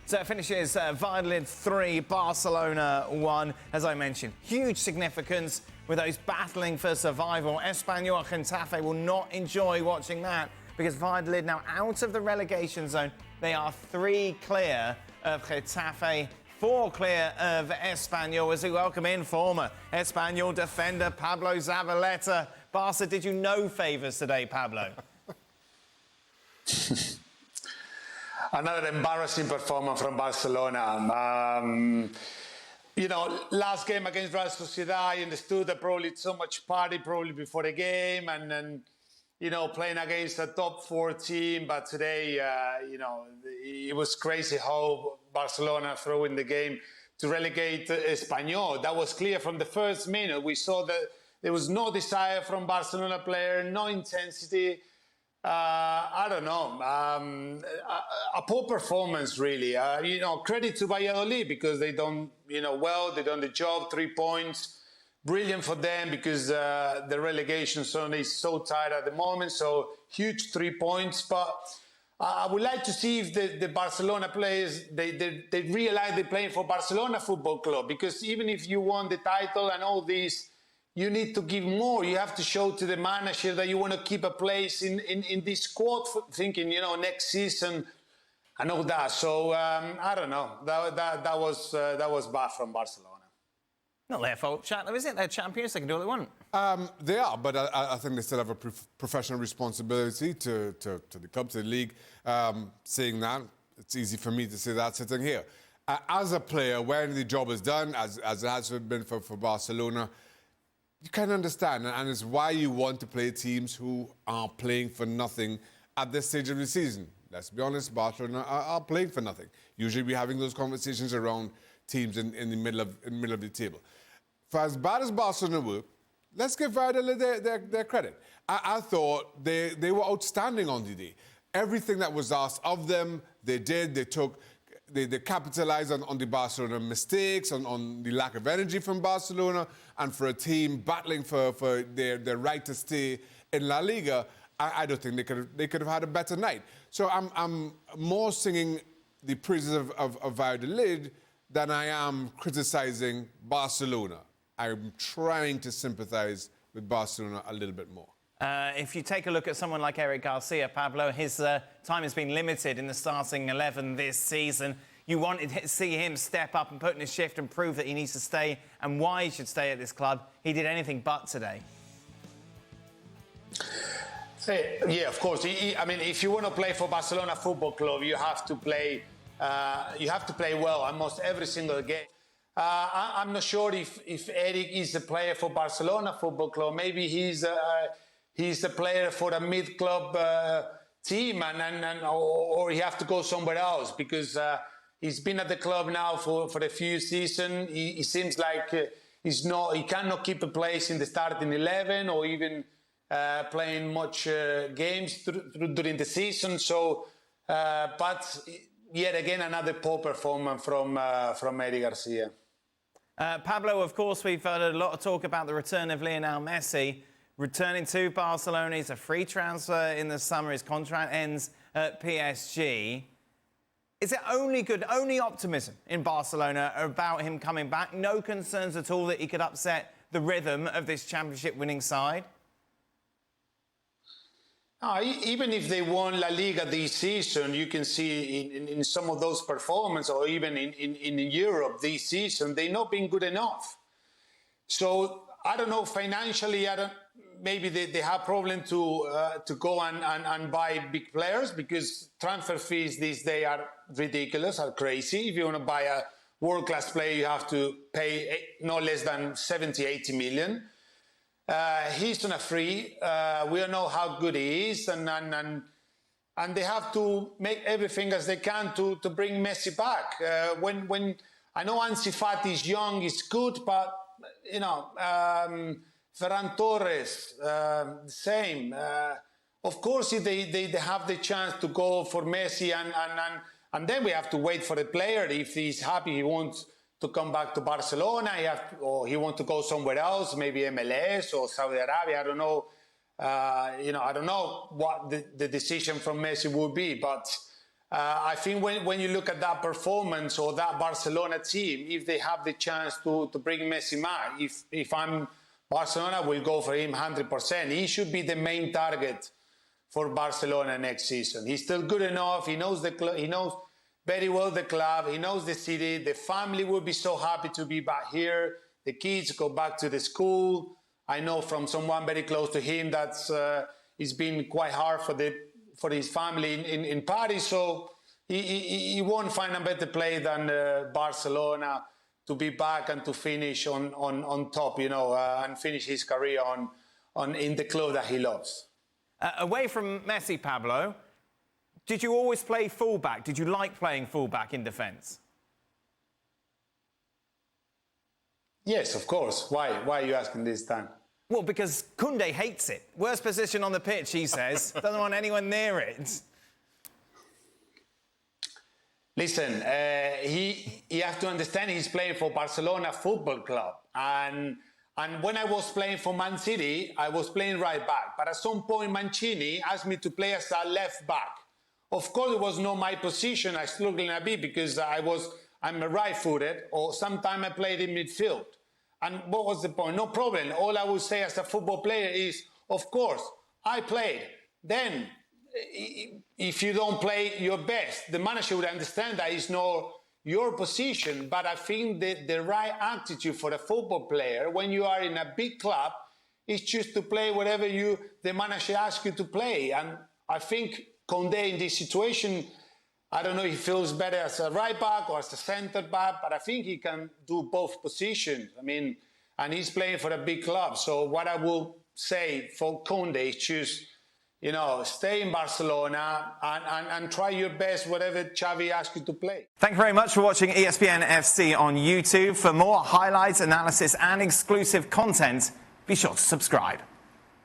So it finishes Valladolid 3, Barcelona 1. As I mentioned, huge significance with those battling for survival. Espanyol and Gaetafe will not enjoy watching that because Valladolid now out of the relegation zone. They are 3 clear of Gaetafe, 4 clear of Espanyol as we welcome in former Espanyol defender Pablo Zabaleta. Barca did you no favours today, Pablo. Another embarrassing performance from Barcelona. Last game against Real Sociedad, I understood that probably so much party probably before the game and then, playing against a top 4 team. But today, it was crazy how Barcelona threw in the game to relegate Espanyol. That was clear from the first minute. We saw that there was no desire from Barcelona player, no intensity. I don't know, a poor performance really. Credit to Valladolid because they done, well, they done the job, 3 points. Brilliant for them because the relegation zone is so tight at the moment. So huge 3 points. But I would like to see if the Barcelona players, they realize they're playing for Barcelona Football Club, because even if you won the title and all this, you need to give more. You have to show to the manager that you want to keep a place in this squad, thinking, next season and all that. So I don't know. That was bad from Barcelona. Not their fault, Shaka, is it? They're champions. They can do what they want. They are, but I think they still have a professional responsibility to the club, to the league. Saying that, it's easy for me to say that sitting here. As a player, when the job is done, as it has been for Barcelona, you can understand, and it's why you want to play teams who are playing for nothing at this stage of the season. Let's be honest, Barcelona are playing for nothing. Usually we're having those conversations around teams in the middle of the table. For as bad as Barcelona were, let's give Valladolid their credit. I thought they were outstanding on the day. Everything that was asked of them, they did. They capitalized on the Barcelona mistakes, on the lack of energy from Barcelona, and for a team battling for their right to stay in LaLiga, I don't think they could have had a better night. So I'm more singing the praises of Valladolid than I am criticizing Barcelona. I'm trying to sympathize with Barcelona a little bit more. If you take a look at someone like Eric Garcia, Pablo, his time has been limited in the starting 11 this season. You wanted to see him step up and put in a shift and prove that he needs to stay and why he should stay at this club. He did anything but today. Yeah, of course. I mean, if you want to play for Barcelona Football Club, you have to play well almost every single game. I'm not sure if Eric is a player for Barcelona Football Club. Maybe he's a player for a mid-club team, or he have to go somewhere else because he's been at the club now for a few seasons. He seems like he cannot keep a place in the starting 11 or even playing much games during the season. So, but yet again, another poor performance from Eric Garcia. Pablo, of course, we've heard a lot of talk about the return of Lionel Messi. Returning to Barcelona, he's a free transfer in the summer. His contract ends at PSG. Is it only optimism in Barcelona about him coming back? No concerns at all that he could upset the rhythm of this championship-winning side? Even if they won La Liga this season, you can see in some of those performances, or even in Europe this season, they've not been good enough. So I don't know, financially, maybe they have problem to go and buy big players, because transfer fees these days are ridiculous, are crazy. If you want to buy a world-class player, you have to pay no less than 70, 80 million. He's on a free. We don't know how good he is, and they have to make everything as they can to bring Messi back. When I know Ansu Fati is young, is good, but Ferran Torres, same. Of course, if they have the chance to go for Messi, and then we have to wait for the player. If he's happy, he wants to come back to Barcelona, or he wants to go somewhere else, maybe MLS or Saudi Arabia. I don't know. I don't know what the decision from Messi would be, but I think when you look at that performance or that Barcelona team, if they have the chance to bring Messi back, if I'm Barcelona, will go for him 100%. He should be the main target for Barcelona next season. He's still good enough. He knows the club. He knows very well the club. He knows the city. The family will be so happy to be back here. The kids go back to the school. I know from someone very close to him that it's been quite hard for his family in Paris. So he won't find a better place than Barcelona to be back and to finish on top, and finish his career in the club that he loves. Away from Messi, Pablo, did you always play fullback? Did you like playing fullback in defence? Yes, of course. Why are you asking this time? Well, because Koundé hates it. Worst position on the pitch, he says. Doesn't want anyone near it. Listen, he has to understand he's playing for Barcelona Football Club. And when I was playing for Man City, I was playing right back. But at some point, Mancini asked me to play as a left back. Of course, it was not my position. I struggled a bit because I'm a right-footed, or sometimes I played in midfield. And what was the point? No problem. All I would say as a football player is, of course, I played. Then, if you don't play your best, the manager would understand that it's not your position. But I think that the right attitude for a football player when you are in a big club is just to play whatever the manager asks you to play. And I think Koundé in this situation, I don't know if he feels better as a right back or as a centre back, but I think he can do both positions. I mean, and he's playing for a big club. So what I will say for Koundé is just, stay in Barcelona and try your best, whatever Xavi asks you to play. Thank you very much for watching ESPN FC on YouTube. For more highlights, analysis and exclusive content, be sure to subscribe.